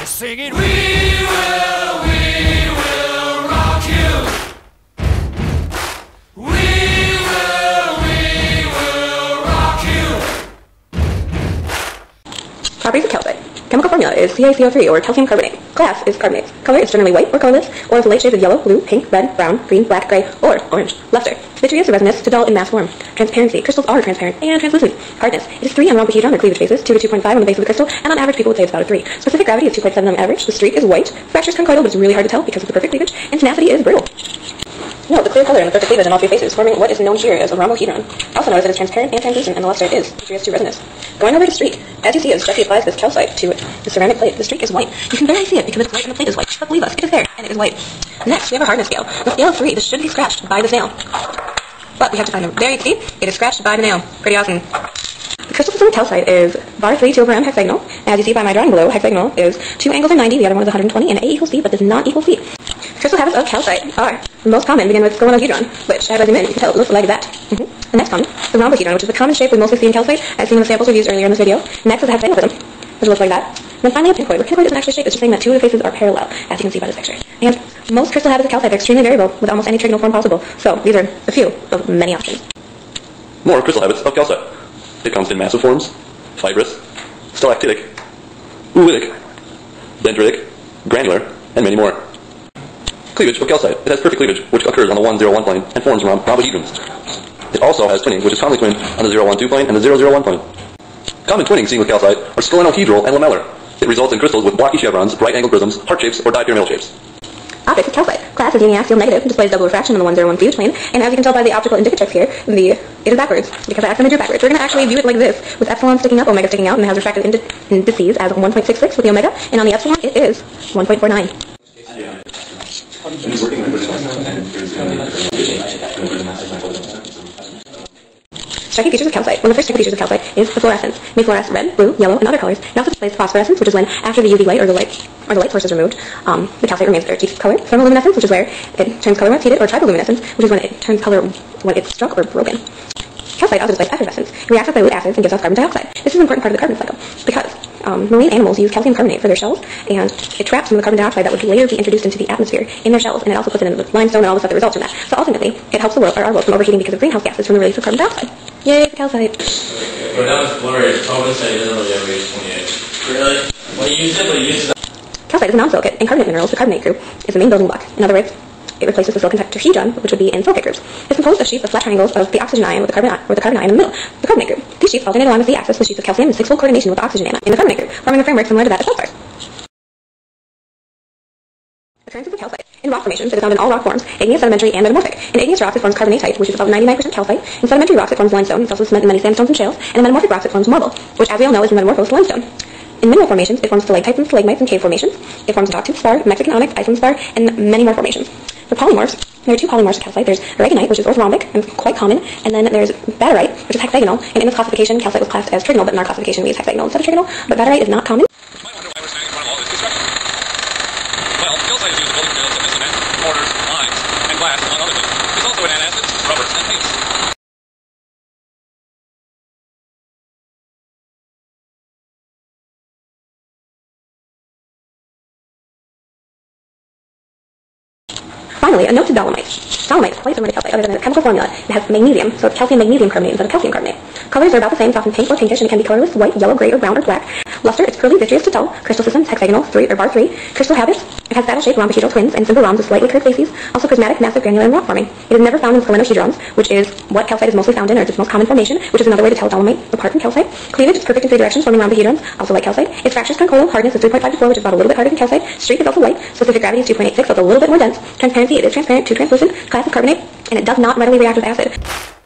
singing, we will rock you. We will rock you. Properties of calcite. Chemical formula is CaCO3 or calcium carbonate. Class is carbonates. Color is generally white or colorless, or the light shades of yellow, blue, pink, red, brown, green, black, gray, or orange. Luster. Vitreous or resinous to dull in mass form. Transparency. Crystals are transparent and translucent. Hardness. It is 3 on rhombohedron or cleavage bases, 2 to 2.5 on the base of the crystal, and on average people would say it's about a 3. Specific gravity is 2.7 on average. The streak is white. Fracture is conchoidal, but it's really hard to tell because of the perfect cleavage, and tenacity is brittle. Note the clear color and the perfect cleavage in all 3 faces, forming what is known here as a rhombohedron. Also notice that it's transparent and translucent, and the luster is vitreous to resinous. Going over the streak, as you see as Jesse applies this calcite to the ceramic plate, the streak is white. You can barely see it because it's white and the plate is white, but believe us, it is there, and it is white. Next, we have a hardness scale. On a scale of 3, this should be scratched by the nail. But we have to find them. There you can see, it is scratched by the nail. Pretty awesome. The crystal system of calcite is bar 3 2 over m hexagonal. As you see by my drawing below, hexagonal is 2 angles are 90, the other one is 120, and A equals C, but does not equal C. Crystal habits of calcite are the most common begin with scolenohedron, which, as I zoom in, you can tell it looks like that. The next comes the rhombohedron, which is the common shape we mostly see in calcite, as seen in the samples we used earlier in this video. Next is a hexagonal prism, which looks like that. Then finally a pincoid, where pincoid isn't actually a shape, it's just saying that 2 of the faces are parallel, as you can see by this picture. And most crystal habits of calcite are extremely variable, with almost any trigonal form possible. So these are a few of many options. More crystal habits of calcite. It comes in massive forms, fibrous, stalactitic, oolitic, dendritic, granular, and many more. Cleavage of calcite. It has perfect cleavage, which occurs on the 1-0-1 plane and forms around rhombohedrons. It also has twinning, which is commonly twinned on the 0-1-2 plane and the 0-0-1 plane. Common twinning seen with calcite are scolenohedral and lamellar. It results in crystals with blocky chevrons, right-angled prisms, heart shapes, or dipyramidal shapes. Optics of calcite. Class is uniaxial negative, displays double refraction on the 1-0-1 cleavage plane, and as you can tell by the optical indicatrix here, it is backwards, because I accidentally drew backwards. We're going to actually view it like this, with epsilon sticking up, omega sticking out, and it has refractive indices as 1.66 with the omega, and on the epsilon it is 1.49. Striking features of calcite. One of the first striking features of calcite is the fluorescence. It may fluoresce red, blue, yellow, and other colors. It also displays phosphorescence, which is when after the UV light or the light source is removed, the calcite remains their deep color. Thermoluminescence, which is where it turns color when it's heated, or triboluminescence, which is when it turns color when it's struck or broken. Calcite also displays effervescence. It reacts with dilute acids and gives off carbon dioxide. This is an important part of the carbon cycle because marine animals use calcium carbonate for their shells, and it traps some of the carbon dioxide that would later be introduced into the atmosphere in their shells, and it also puts it into the limestone and all the stuff that results from that. So ultimately, it helps our world from overheating because of greenhouse gases from the release of carbon dioxide. Yay for calcite! But that was blurry. Probably said it doesn't really ever use 28. Really? Well, you use it, but you use it. Calcite is a non-silicate. In carbonate minerals, the carbonate group is the main building block. In other words, it replaces the silicon tetrahedron, which would be in silicate groups. It's composed of sheets of flat triangles of the oxygen ion with the carbon ion in the middle, the carbonate group. These sheets alternate along the z-axis with sheets of calcium in 6-fold coordination with the oxygen ion in the carbonate group, forming a framework similar to that of feldspar's. Occurrences of calcite. In rock formations, it is found in all rock forms, igneous, sedimentary, and metamorphic. In igneous rocks, it forms carbonatite, which is about 99% calcite. In sedimentary rocks, it forms limestone. It's also cement in many sandstones and shales. And in metamorphic rocks, it forms marble, which, as we all know, is the metamorphosed limestone. In mineral formations, it forms stalactites and stalagmites and cave formations. It forms dogtooth spar, Mexican onyx, Iceland spar, and many more formations. For polymorphs, there are 2 polymorphs of calcite. There's aragonite, which is orthorhombic and quite common, and then there's baterite, which is hexagonal. And in this classification, calcite was classed as trigonal, but in our classification, we use hexagonal instead of trigonal. But baterite is not common. You might wonder why we're standing in front of all this construction. Well, calcite is used in building materials such as cement, mortars, lines, and glass, among other things. It's also in antacids, rubbers, and paints. Finally, a note to dolomite. Dolomite is quite similar to calcite, other than its chemical formula. It has magnesium, so it's calcium-magnesium carbonate instead of calcium carbonate. Colors are about the same, it's often pink or pinkish, and it can be colorless, white, yellow, gray, or brown, or black. Luster, it's pearly, vitreous to dull. Crystal system, hexagonal, bar 3. Crystal habits, it has saddle-shaped rhombohedral twins and simple rhombs with slightly curved faces. Also prismatic, massive, granular, and rock-forming. It is never found in scolenohedrons, which is what calcite is mostly found in, or it's its most common formation, which is another way to tell dolomite apart from calcite. Cleavage is perfect in 3 directions, forming rhombohedrons, also like calcite. Its fracture is conchoidal. Hardness is 3.5 to 4, which is about a little bit harder than calcite. Streak is also white. Specific gravity is 2.86, so it's a little bit more dense. Transparency, it is transparent to translucent. Class is carbonate, and it does not readily react with acid.